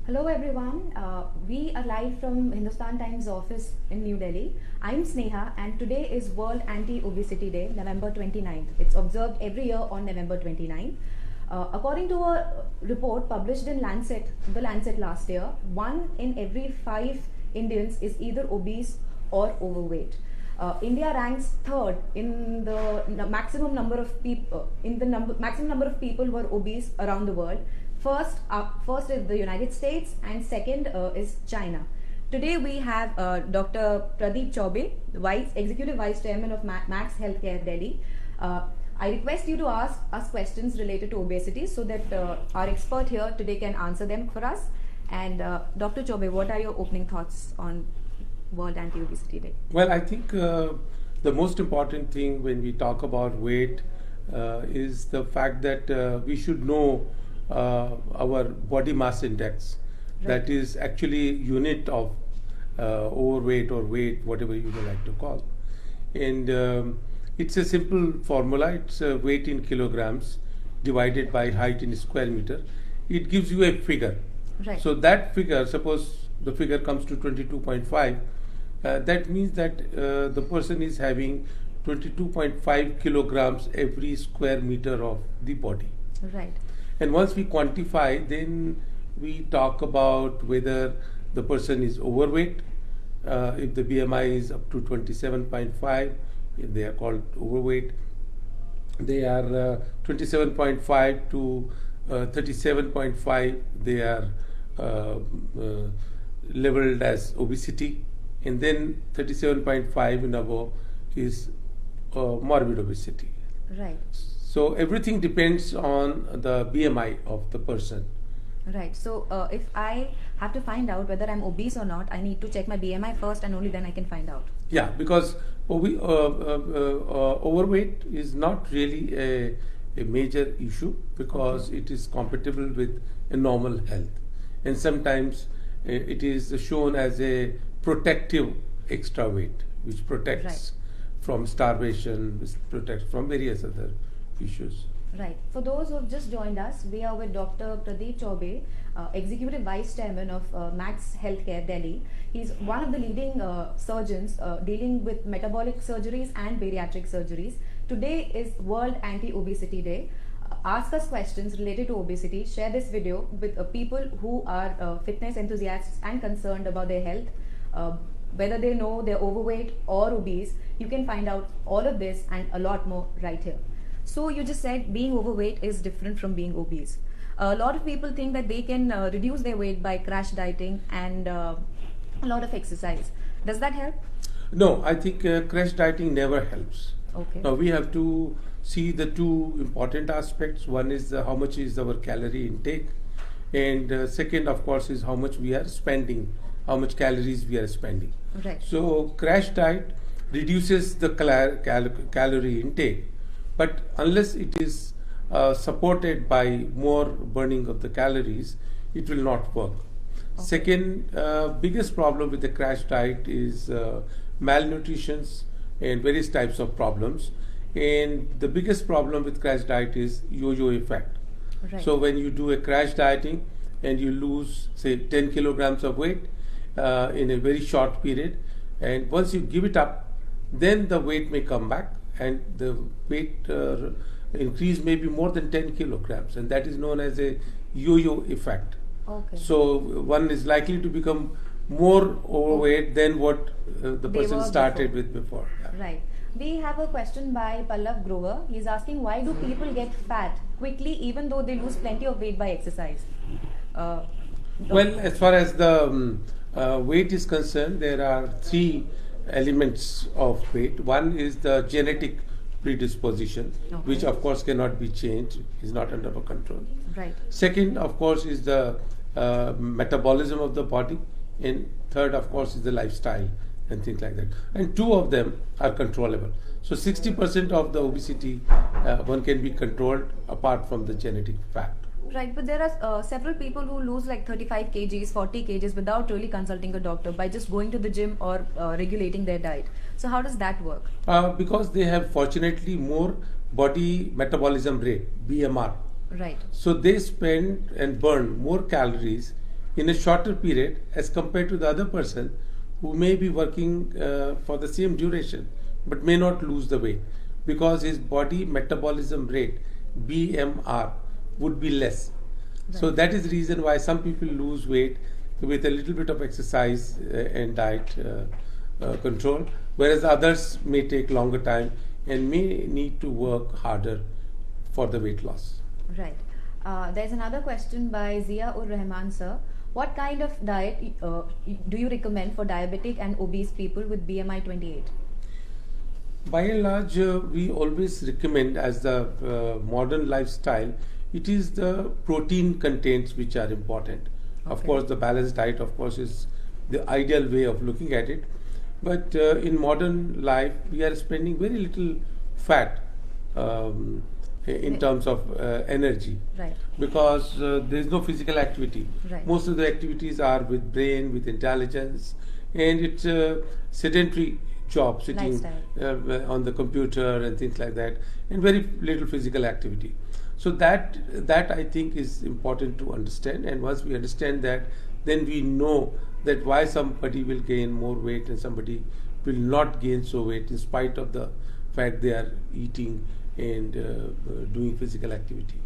Hello everyone, we are live from Hindustan Times office in New Delhi. I'm Sneha and today is World Anti-Obesity Day, November 29th. It's observed every year on November 29th. According to a report published in The Lancet last year, 1 in every 5 Indians is either obese or overweight. India ranks third in the maximum number of people who are obese around the world. First is the United States and second is China. Today we have Dr. Pradeep Chowbey, Executive Vice Chairman of Max Healthcare Delhi. I request you to ask us questions related to obesity so that our expert here today can answer them for us. And Dr. Chowbey, what are your opening thoughts on World Anti-Obesity Day? Well, I think the most important thing when we talk about weight is the fact that we should know our body mass index. Right. That is actually unit of overweight or weight, whatever you would like to call. And it's a simple formula. It's weight in kilograms divided by height in square meter. It gives you a figure. Right. So that figure, suppose the figure comes to 22.5, that means that the person is having 22.5 kilograms every square meter of the body. Right. And once we quantify, then we talk about whether the person is overweight. If the BMI is up to 27.5, they are called overweight. They are 27.5 to 37.5, they are labeled as obesity. And then 37.5 and above is morbid obesity. Right. So everything depends on the BMI of the person. Right. So if I have to find out whether I'm obese or not, I need to check my BMI first and only then I can find out. Yeah, because overweight is not really a major issue because it is compatible with a normal health. And sometimes it is shown as a protective extra weight, which protects from starvation, which protects from various other issues. Right. For those who have just joined us, we are with Dr. Pradeep Chowbey, Executive Vice Chairman of Max Healthcare Delhi. He's one of the leading surgeons dealing with metabolic surgeries and bariatric surgeries. Today is World Anti-Obesity Day. Ask us questions related to obesity. Share this video with people who are fitness enthusiasts and concerned about their health. Whether they know they're overweight or obese, you can find out all of this and a lot more right here. So you just said being overweight is different from being obese. A lot of people think that they can reduce their weight by crash dieting and a lot of exercise. Does that help? No, I think crash dieting never helps. Okay. Now we have to see the two important aspects. One is how much is our calorie intake, and second, of course, is how much we are spending, how much calories we are spending. Right. So crash diet reduces the calorie intake, but unless it is supported by more burning of the calories, it will not work. Okay. Second, biggest problem with the crash diet is malnutrition and various types of problems. And the biggest problem with crash diet is yo-yo effect. Right. So when you do a crash dieting and you lose, say, 10 kilograms of weight in a very short period, and once you give it up, then the weight may come back and the weight increase may be more than 10 kilograms, and that is known as a yo-yo effect. Okay. So one is likely to become more overweight than what the person started with before. Yeah. Right. We have a question by Pallav Grover. He's asking, why do people get fat quickly even though they lose plenty of weight by exercise? Well, as far as the weight is concerned, there are three elements of weight. One is the genetic predisposition, which of course cannot be changed, is not under our control. Right. Second, of course, is the metabolism of the body, and third, of course, is the lifestyle and things like that. And two of them are controllable. So 60% of the obesity one can be controlled apart from the genetic fact. Right, but there are several people who lose like 35 kgs, 40 kgs without really consulting a doctor by just going to the gym or regulating their diet. So how does that work? Because they have fortunately more body metabolism rate, BMR. Right. So they spend and burn more calories in a shorter period as compared to the other person who may be working for the same duration but may not lose the weight because his body metabolism rate BMR would be less. So Right. that is the reason why some people lose weight with a little bit of exercise and diet control, whereas others may take longer time and may need to work harder for the weight loss. Right. There's another question by Zia ur Rahman sir. What kind of diet do you recommend for diabetic and obese people with BMI 28? By and large, we always recommend as the modern lifestyle, it is the protein contents which are important. Of Okay. course, the balanced diet, of course, is the ideal way of looking at it. But in modern life, we are spending very little fat in Right. terms of energy Right. because there is no physical activity. Right. Most of the activities are with brain, with intelligence, and it's a sedentary job sitting Lifestyle. on the computer and things like that, and very little physical activity. So that I think is important to understand, and once we understand that, then we know that why somebody will gain more weight and somebody will not gain so weight in spite of the fact they are eating and doing physical activity.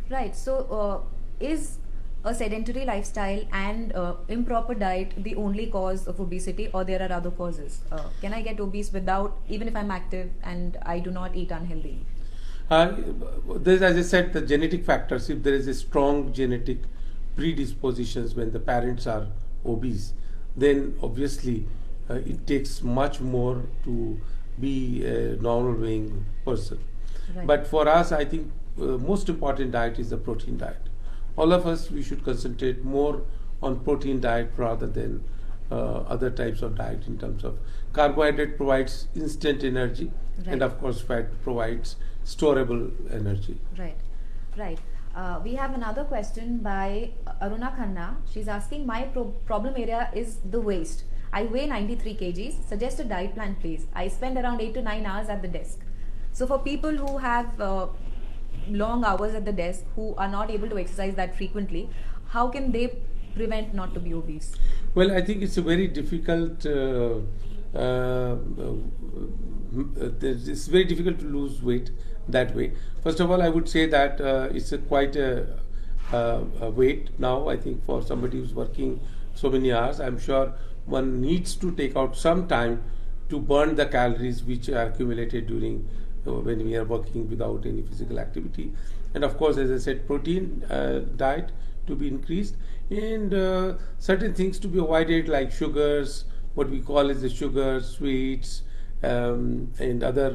Right. So, is a sedentary lifestyle and improper diet the only cause of obesity, or there are other causes? Can I get obese without, even if I'm active and I do not eat unhealthy? There's, as I said, the genetic factors. If there is a strong genetic predispositions when the parents are obese, then obviously it takes much more to be a normal weighing person. Right. But for us, I think most important diet is the protein diet. All of us, we should concentrate more on protein diet rather than other types of diet. In terms of carbohydrate provides instant energy, and Right. of course fat provides storable energy. Right, right. We have another question by Aruna Khanna. She's asking, my problem area is the waist. I weigh 93 kgs. Suggest a diet plan, please. I spend around 8 to 9 hours at the desk. So for people who have long hours at the desk, who are not able to exercise that frequently, how can they prevent not to be obese? Well, I think it's a very difficult. It's very difficult to lose weight that way. First of all, I would say that it's quite a weight now. I think for somebody who's working so many hours, I'm sure one needs to take out some time to burn the calories which are accumulated during when we are working without any physical activity. And of course, as I said, protein diet to be increased, and certain things to be avoided like sugars, what we call as the sugar, sweets, and other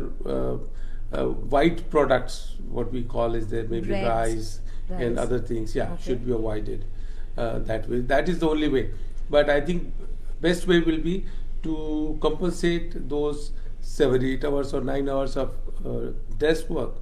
white products, what we call is there maybe Breads, rice and other things, Okay. should be avoided that way. That is the only way. But I think best way will be to compensate those 7, 8 hours or 9 hours of desk work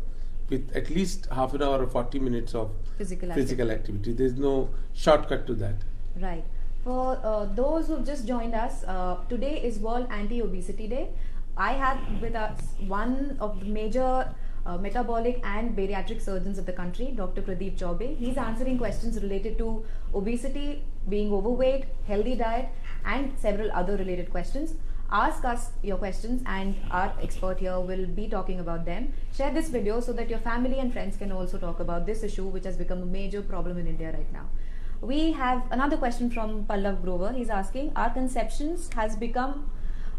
with at least half an hour or 40 minutes of Physical activity. There is no shortcut to that. Right. For those who've just joined us, today is World Anti-Obesity Day. I have with us one of the major metabolic and bariatric surgeons of the country, Dr. Pradeep Chowbey. He's answering questions related to obesity, being overweight, healthy diet, and several other related questions. Ask us your questions and our expert here will be talking about them. Share this video so that your family and friends can also talk about this issue, which has become a major problem in India right now. We have another question from Pallav Grover. He's asking, our conceptions has become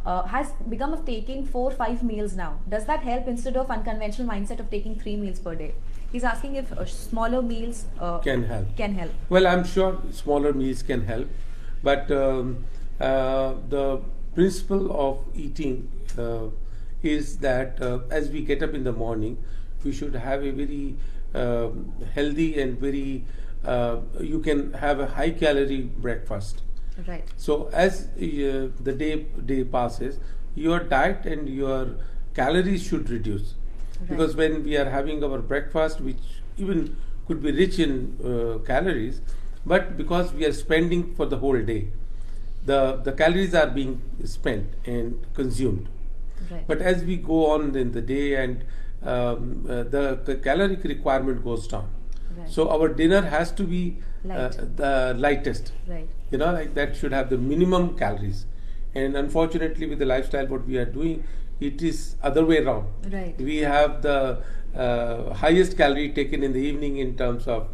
of taking 4-5 meals now. Does that help instead of unconventional mindset of taking 3 meals per day? He's asking if smaller meals Can help. Can help. Well, I'm sure smaller meals can help, but the principle of eating is that as we get up in the morning, we should have a very healthy and very you can have a high calorie breakfast. Right. So as the day passes, your diet and your calories should reduce. Right. Because when we are having our breakfast, which even could be rich in calories, but because we are spending for the whole day, the calories are being spent and consumed. Right. But as we go on in the day and the caloric requirement goes down. Right. So our dinner has to be Light. the lightest. Right. Like that should have the minimum calories. And unfortunately, with the lifestyle, what we are doing, it is other way around. Right. We have the highest calorie taken in the evening in terms of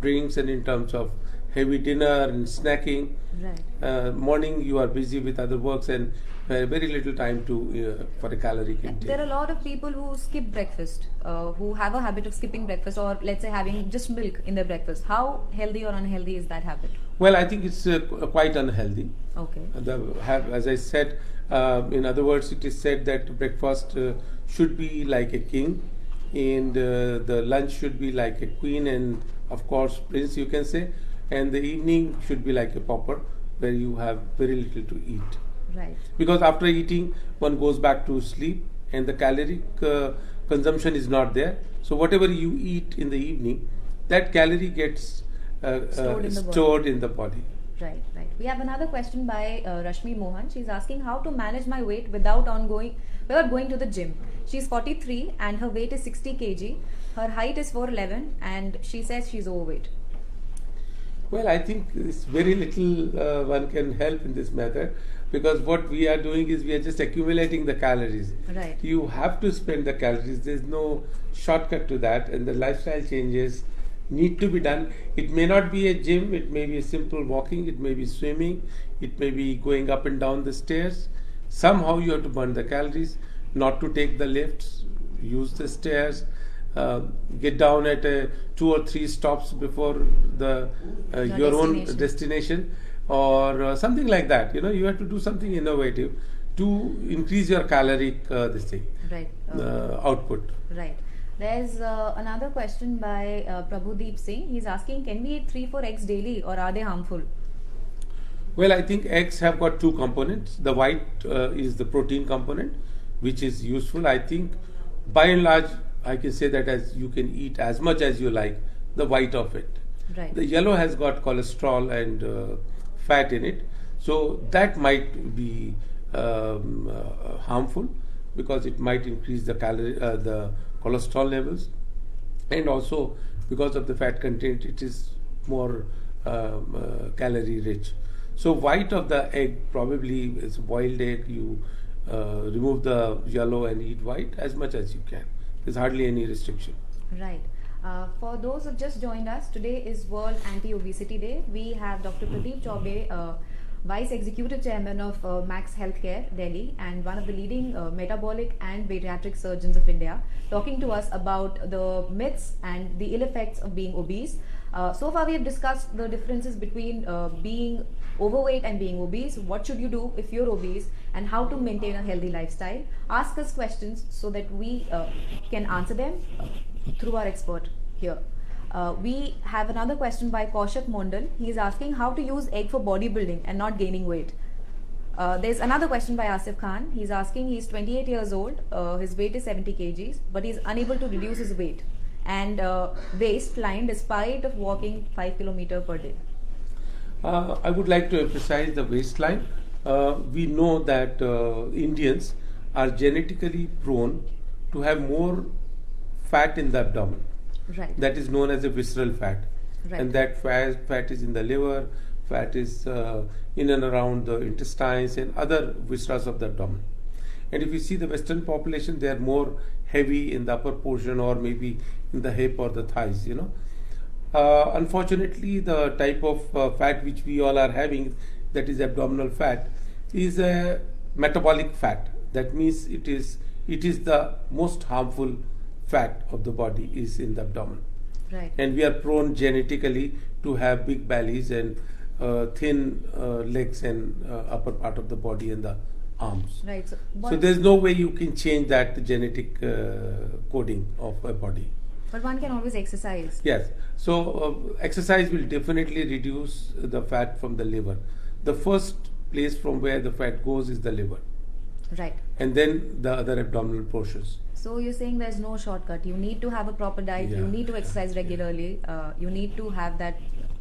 drinks and in terms of heavy dinner and snacking. Right. Morning you are busy with other works and very little time to for a caloric intake. There are a lot of people who skip breakfast, who have a habit of skipping breakfast, or let's say having just milk in their breakfast. How healthy or unhealthy is that habit? Well, I think it's quite unhealthy. Okay. As I said, in other words, it is said that breakfast should be like a king, and the lunch should be like a queen, and of course prince, you can say, and the evening should be like a pauper, where you have very little to eat. Right. Because after eating, one goes back to sleep, and the caloric consumption is not there. So whatever you eat in the evening, that calorie gets stored in the body. Right, right. We have another question by Rashmi Mohan. She's asking how to manage my weight without going to the gym. She's 43 and her weight is 60 kg. Her height is 4'11" and she says she's overweight. Well, I think it's very little one can help in this matter, because what we are doing is we are just accumulating the calories. Right. You have to spend the calories. There's no shortcut to that, and the lifestyle changes need to be done. It may not be a gym, it may be a simple walking, it may be swimming, it may be going up and down the stairs. Somehow you have to burn the calories, not to take the lifts, use the stairs, get down at 2 or 3 stops before your own destination, or something like that. You have to do something innovative to increase your caloric Right. output. Right. There's another question by Pradeep Singh. He's asking, can we eat 3-4 eggs daily, or are they harmful? Well, I think eggs have got 2 components. The white is the protein component, which is useful. I think by and large, I can say that as you can eat as much as you like, the white of it. Right. The yellow has got cholesterol and fat in it, so that might be harmful, because it might increase the cholesterol levels, and also because of the fat content, it is more calorie rich. So white of the egg, probably is boiled egg, you remove the yellow and eat white as much as you can. There's hardly any restriction. Right. For those who just joined us, today is World Anti-Obesity Day. We have Dr. Pradeep Chowbey, Vice Executive Chairman of Max Healthcare, Delhi, and one of the leading metabolic and bariatric surgeons of India, talking to us about the myths and the ill effects of being obese. So far we have discussed the differences between being overweight and being obese, what should you do if you're obese, and how to maintain a healthy lifestyle. Ask us questions so that we can answer them through our expert here. We have another question by Kaushik Mondal. He is asking how to use egg for bodybuilding and not gaining weight. There's another question by Asif Khan. He's asking, he's 28 years old, his weight is 70 kgs, but he's unable to reduce his weight and waistline despite of walking 5 kilometers per day. I would like to emphasize the waistline. We know that Indians are genetically prone to have more fat in the abdomen. Right. That is known as a visceral fat. Right. And that fat is in the liver, fat is in and around the intestines and other viscera of the abdomen. And if you see the Western population, they are more heavy in the upper portion, or maybe in the hip or the thighs, Unfortunately, the type of fat which we all are having, that is abdominal fat, is a metabolic fat. That means it is the most harmful fat of the body is in the abdomen. Right. And we are prone genetically to have big bellies and thin legs and upper part of the body and the arms. Right. So there's no way you can change that genetic coding of a body. But one can always exercise. Yes. So exercise will definitely reduce the fat from the liver. The first place from where the fat goes is the liver. Right. And then the other abdominal portions. So you're saying there's no shortcut. You need to have a proper diet. Yeah. You need to exercise regularly. You need to have that.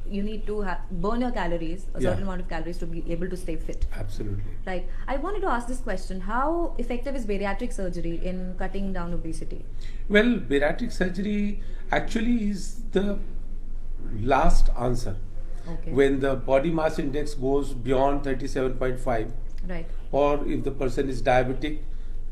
You need to burn your calories, a certain amount of calories, to be able to stay fit. Absolutely. Right. I wanted to ask this question: how effective is bariatric surgery in cutting down obesity? Well, bariatric surgery actually is the last answer. Okay. When the body mass index goes beyond 37.5, Right. or if the person is diabetic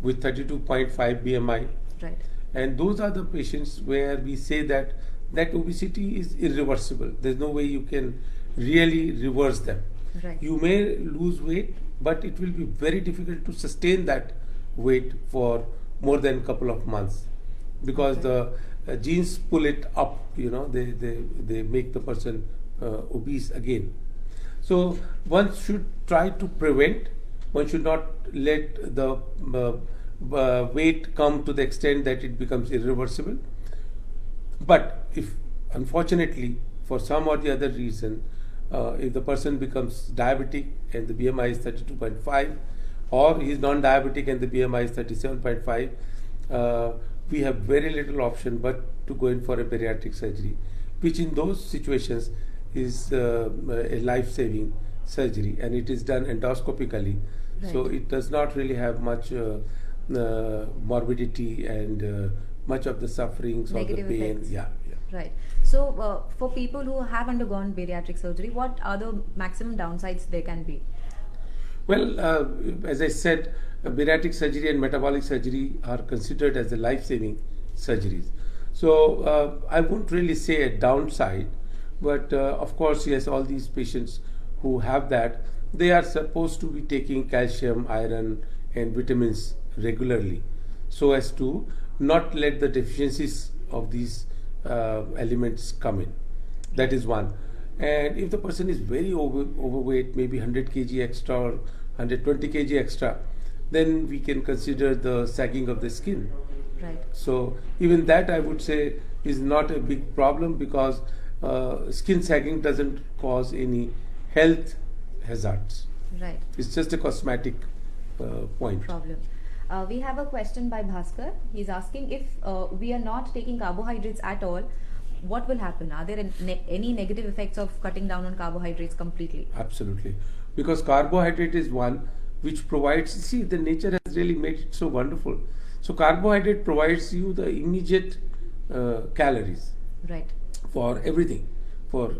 with 32.5 BMI, Right. and those are the patients where we say that obesity is irreversible. There's no way you can really reverse them. Right. You may lose weight, but it will be very difficult to sustain that weight for more than a couple of months, because Okay. the genes pull it up. They make the person obese again. So one should try to prevent. One should not let the weight come to the extent that it becomes irreversible. But if, unfortunately, for some or the other reason, if the person becomes diabetic and the BMI is 32.5, or he is non-diabetic and the BMI is 37.5, we have very little option but to go in for a bariatric surgery, which in those situations is a life-saving surgery, and it is done endoscopically. So Right. it does not really have much morbidity and much of the sufferings or the Negative pain. effects. Yeah. Right. So, for people who have undergone bariatric surgery, what are the maximum downsides there can be? Well, as I said, bariatric surgery and metabolic surgery are considered as the life-saving surgeries. So I won't really say a downside, but of course, yes, all these patients who have that, they are supposed to be taking calcium, iron, and vitamins regularly, so as to not let the deficiencies of these elements come in. That is one. And if the person is very overweight, maybe 100 kg extra or 120 kg extra, then we can consider the sagging of the skin. Right. So even that, I would say, is not a big problem, because skin sagging doesn't cause any health hazards. Right. It's just a cosmetic point. Problem. We have a question by Bhaskar. He's asking if we are not taking carbohydrates at all, what will happen? Are there any negative effects of cutting down on carbohydrates completely? Absolutely. Because carbohydrate is one which provides, see, the nature has really made it so wonderful. So carbohydrate provides you the immediate calories Right. for everything, for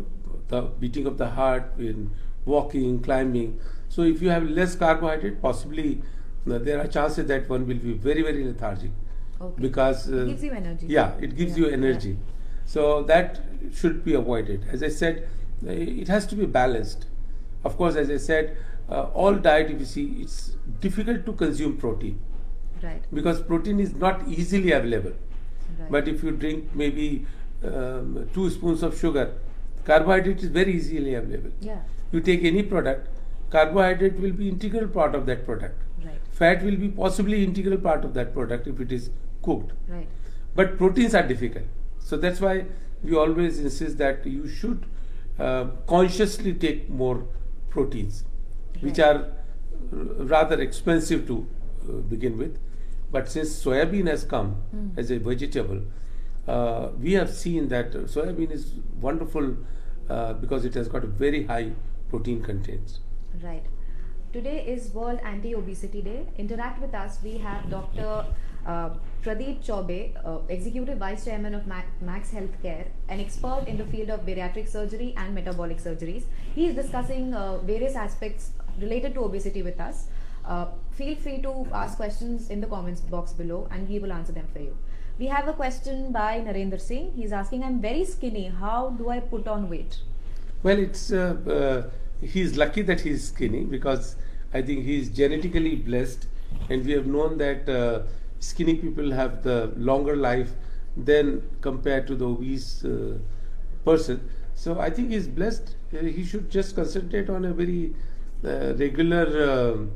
the beating of the heart, in walking, climbing. So if you have less carbohydrate, possibly there are chances that one will be very, very lethargic. Okay. Because It gives you energy. yeah, it gives Yeah, you energy. So that should be avoided. As I said, it has to be balanced. Of course, as I said, all diet, if you see, it's difficult to consume protein, Right. because protein is not easily available. Right. But if you drink maybe 2 spoons of sugar, carbohydrate is very easily available. Yeah. You take any product, carbohydrate will be integral part of that product. Right. Fat will be possibly integral part of that product if it is cooked. Right. But proteins are difficult. So that's why we always insist that you should consciously take more proteins, which Right. are rather expensive to begin with. But since soybean has come as a vegetable, we have seen that soybean is wonderful because it has got a very high protein content. Right. Today is World Anti-Obesity Day. Interact with us. We have Dr. Pradeep Chowbey, Executive Vice Chairman of Max Healthcare, an expert in the field of bariatric surgery and metabolic surgeries. He is discussing various aspects related to obesity with us. Feel free to ask questions in the comments box below and he will answer them for you. We have a question by Narendra Singh. He's asking, I'm very skinny. How do I put on weight? Well, it's he's lucky that he's skinny, because I think he's genetically blessed, and we have known that skinny people have the longer life than compared to the obese person. So I think he's blessed. He should just concentrate on a very regular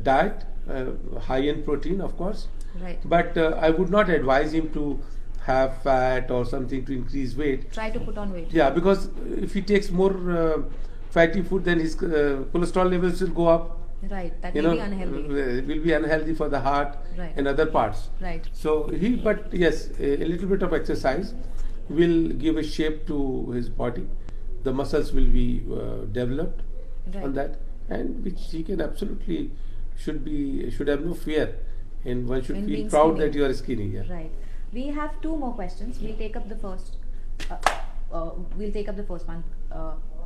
diet, high in protein, of course. Right. But I would not advise him to have fat or something to increase weight. Try to put on weight. Yeah, because if he takes more fatty food, then his cholesterol levels will go up. Right. That You may know, be unhealthy. will be unhealthy for the heart Right. and other parts. Right. So but yes, a little bit of exercise will give a shape to his body. The muscles will be developed Right. on that, and which he can absolutely should have no fear, and one should In feel being proud skinny. that you are skinny. Yeah. Right. We have two more questions. We'll take up the first. we'll take up the first one.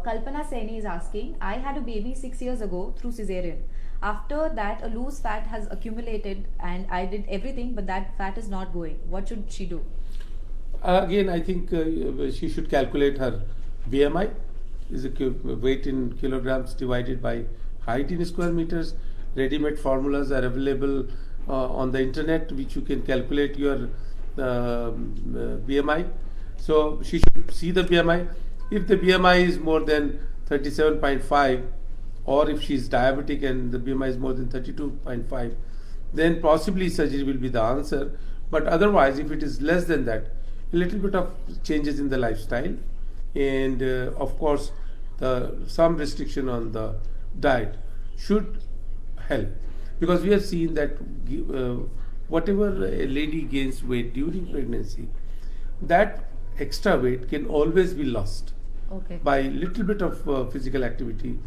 Kalpana Saini is asking, I had a baby 6 years ago through cesarean. After that, a loose fat has accumulated and I did everything, but that fat is not going. What should she do? Again, I think she should calculate her BMI, is weight in kilograms divided by height in square meters. Ready-made formulas are available on the internet, which you can calculate your BMI. So she should see the BMI. If the BMI is more than 37.5, or if she is diabetic and the BMI is more than 32.5, then possibly surgery will be the answer. But otherwise, if it is less than that, a little bit of changes in the lifestyle, and of course some restriction on the diet should help, because we have seen that whatever a lady gains weight during pregnancy, that extra weight can always be lost by little bit of physical activity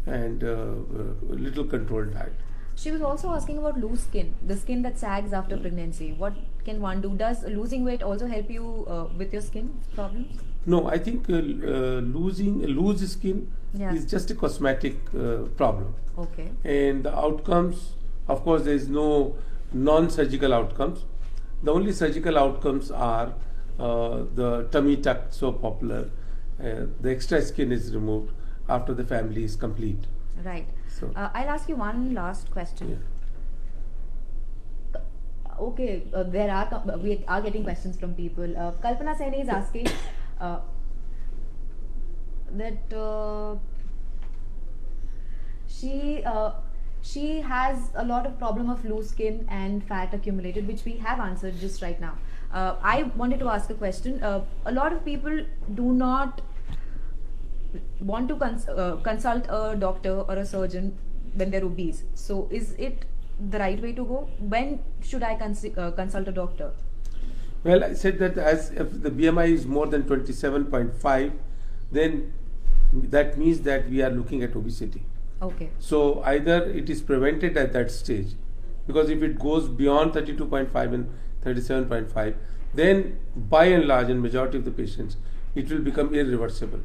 and little controlled diet. She was also asking about loose skin, the skin that sags after pregnancy. What can one do? Does losing weight also help you with your skin problems? No, I think losing loose skin is just a cosmetic problem. Okay. And the outcomes, of course, there is no non-surgical outcomes. The only surgical outcomes are the tummy tuck, so popular. The extra skin is removed after the family is complete. Right. So I'll ask you one last question. Okay, we are getting questions from people. Kalpana Saini is asking that she has a lot of problem of loose skin and fat accumulated, which we have answered just right now. I wanted to ask a question. A lot of people do not want to consult a doctor or a surgeon when they're obese. So is it the right way to go? When should I consult a doctor? Well, I said that as if the BMI is more than 27.5, then that means that we are looking at obesity. Okay. So either it is prevented at that stage, because if it goes beyond 32.5 and 37.5, then by and large, in majority of the patients, it will become irreversible.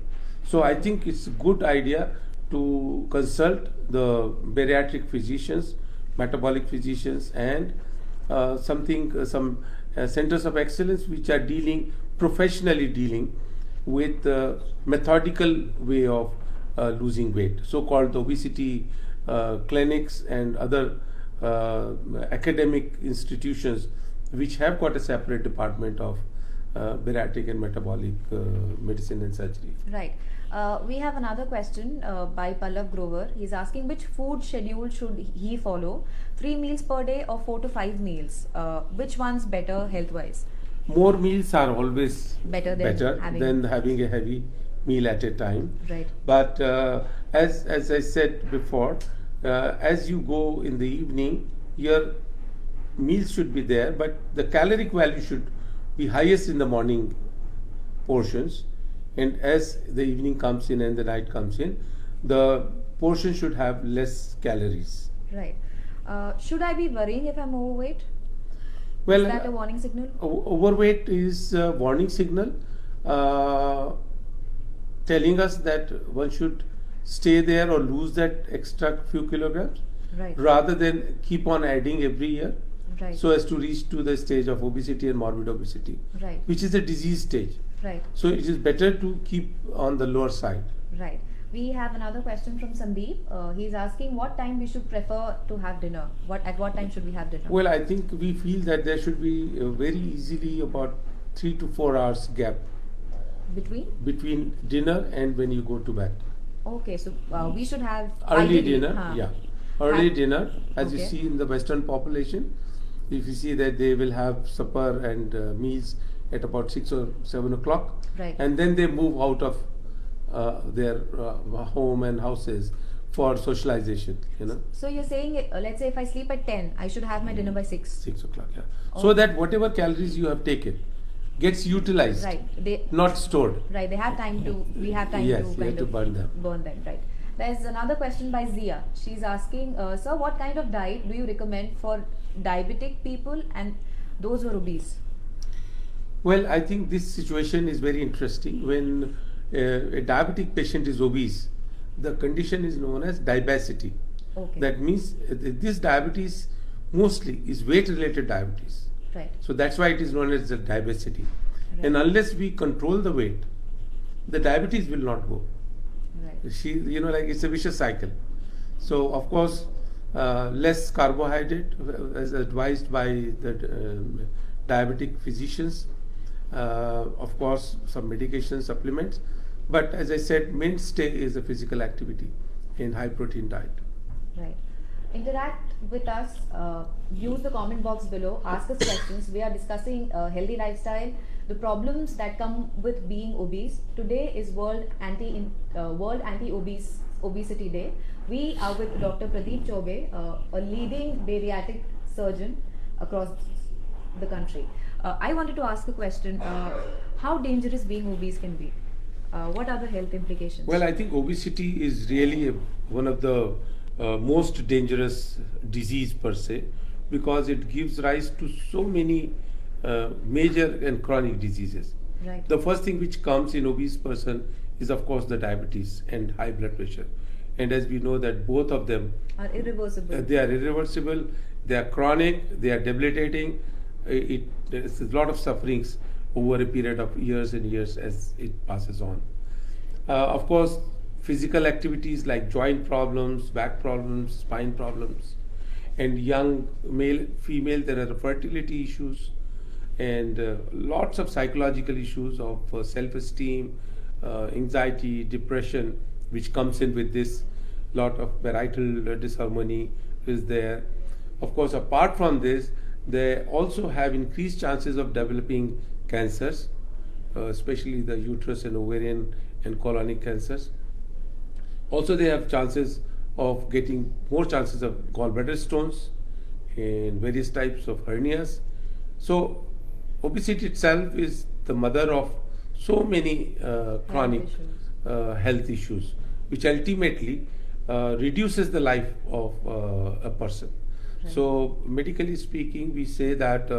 So I think it's a good idea to consult the bariatric physicians, metabolic physicians, and some centers of excellence which are professionally dealing with the methodical way of losing weight, so-called obesity clinics and other academic institutions which have got a separate department of bariatric and metabolic medicine and surgery. Right. We have another question by Pallav Grover. He's asking, which food schedule should he follow? 3 meals per day or 4 to 5 meals? Which one's better health-wise? More meals are always better than having a heavy meal at a time. Right. But as I said before, as you go in the evening, your meals should be there, but the caloric value should be highest in the morning portions, and as the evening comes in and the night comes in, the portion should have less calories. Right. Should I be worrying if I'm overweight? Well, is that a warning signal? Overweight is a warning signal telling us that one should stay there or lose that extra few kilograms, right, rather than keep on adding every year, right, so as to reach to the stage of obesity and morbid obesity, right, which is the disease stage. Right. So it is better to keep on the lower side. Right. We have another question from Sandeep. He's asking what time we should prefer to have dinner. At what time should we have dinner? Well, I think we feel that there should be very easily about 3 to 4 hours gap between dinner and when you go to bed. Okay, so we should have early dinner. Early dinner, as you see in the Western population. If you see that they will have supper and meals at about 6 or 7 o'clock, right, and then they move out of their home and houses for socialization, So you're saying, let's say if I sleep at 10, I should have my dinner by 6? 6 o'clock, yeah. Okay. So that whatever calories you have taken gets utilized, right, not stored. Right, we have time to burn them. Right. There's another question by Zia. She's asking, sir, what kind of diet do you recommend for diabetic people and those who are obese? Well, I think this situation is very interesting. When a diabetic patient is obese, the condition is known as diabesity. Okay. That means this diabetes mostly is weight-related diabetes. Right. So that's why it is known as the diabesity. Right. And unless we control the weight, the diabetes will not go. Right. Like it's a vicious cycle. So of course, less carbohydrate as advised by the diabetic physicians. Of course, some medication supplements. But as I said, mainstay is a physical activity in high protein diet. Right. Interact with us. Use the comment box below. Ask us questions. We are discussing healthy lifestyle, the problems that come with being obese. Today is World Anti-Obesity Day. We are with Dr. Pradeep Chowbey, a leading bariatric surgeon across the country. I wanted to ask a question. How dangerous being obese can be? What are the health implications? Well, I think obesity is really one of the most dangerous disease per se, because it gives rise to so many major and chronic diseases. Right. The first thing which comes in obese person is of course the diabetes and high blood pressure. And as we know that both of them are irreversible. They are irreversible, they are chronic, they are debilitating. There's a lot of sufferings over a period of years and years as it passes on. Of course, physical activities like joint problems, back problems, spine problems, and young male, female, there are fertility issues and lots of psychological issues of self-esteem, anxiety, depression, which comes in with this. Lot of marital disharmony is there. Of course, apart from this, they also have increased chances of developing cancers, especially the uterus and ovarian and colonic cancers. Also, they have chances of getting more chances of gallbladder stones and various types of hernias. So, obesity itself is the mother of so many chronic health issues, which ultimately reduces the life of a person. Right. So, medically speaking, we say that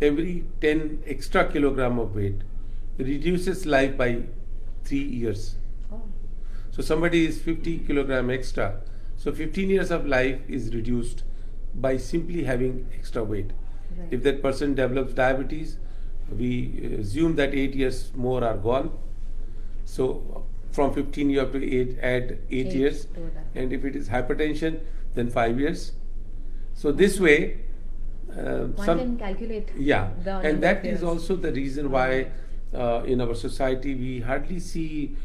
every 10 extra kilogram of weight reduces life by 3 years. Oh. So somebody is 50 kilogram extra. So 15 years of life is reduced by simply having extra weight. Right. If that person develops diabetes, we assume that 8 years more are gone. So from 15 you have to add 8 years. And if it is hypertension, then 5 years. So this way, one can calculate. Yeah, and that is years. also the reason why in our society we hardly see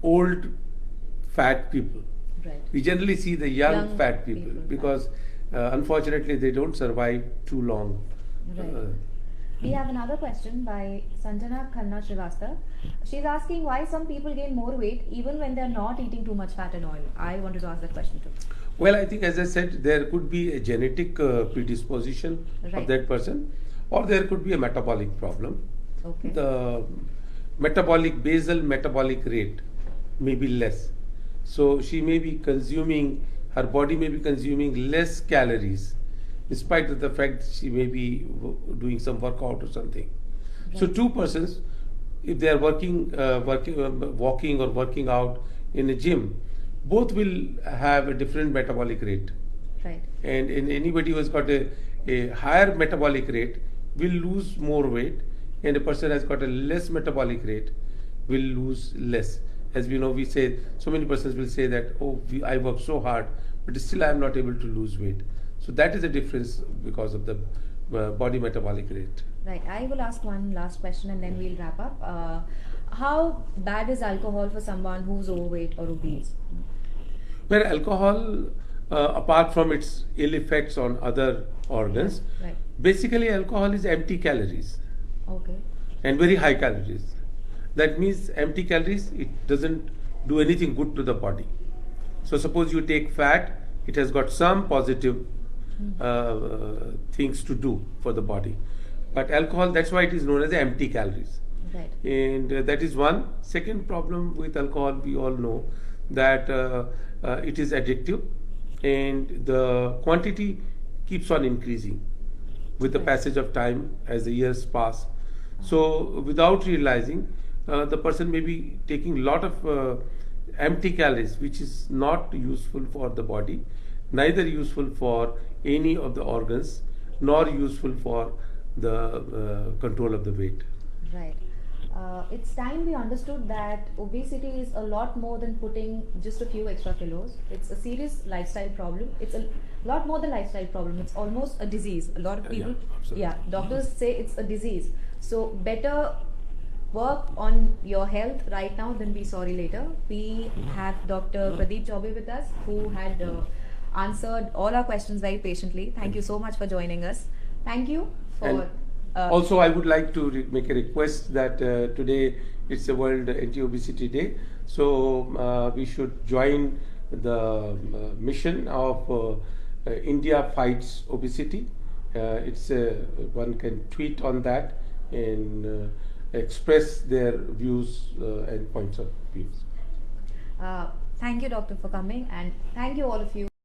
old fat people. Right. We generally see the young fat people because unfortunately they don't survive too long. Right. We have another question by Sanjana Khanna Srivastava. She's asking why some people gain more weight even when they're not eating too much fat and oil. I wanted to ask that question too. Well, I think, as I said, there could be a genetic predisposition of that person, or there could be a metabolic problem. Okay. The basal metabolic rate may be less. So she may be her body may be consuming less calories, despite of the fact that she may be doing some workout or something. Right. So two persons, if they are walking or working out in a gym, both will have a different metabolic rate. Right. And in anybody who has got a higher metabolic rate will lose more weight, and a person who has got a less metabolic rate will lose less. As we know, we say, so many persons will say that, I work so hard, but still I am not able to lose weight. So that is the difference because of the body metabolic rate. Right. I will ask one last question and then we'll wrap up. How bad is alcohol for someone who's overweight or obese? Well, alcohol, apart from its ill effects on other organs, right. Basically alcohol is empty calories. Okay. And very high calories. That means empty calories, it doesn't do anything good to the body. So suppose you take fat, it has got some positive things to do for the body. But alcohol, that's why it is known as empty calories. Right. And that is one. Second problem with alcohol, we all know that it is addictive and the quantity keeps on increasing. with the Right. passage of time as the years pass. So without realizing, the person may be taking a lot of empty calories, which is not useful for the body, neither useful for any of the organs, nor useful for the control of the weight. Right. It's time we understood that obesity is a lot more than putting just a few extra kilos. It's a serious lifestyle problem. It's a lot more than lifestyle problem. It's almost a disease. A lot of Yeah, people, absolutely. doctors say it's a disease. So better work on your health right now than be sorry later. We have Dr. Pradeep Chowbey with us, who had answered all our questions very patiently. Thank you so much for joining us. Thank you for. And also, I would like to make a request that today it's the World Anti-Obesity Day, so we should join the mission of India Fights Obesity. It's one can tweet on that and express their views and points of views. Thank you, doctor, for coming, and thank you all of you.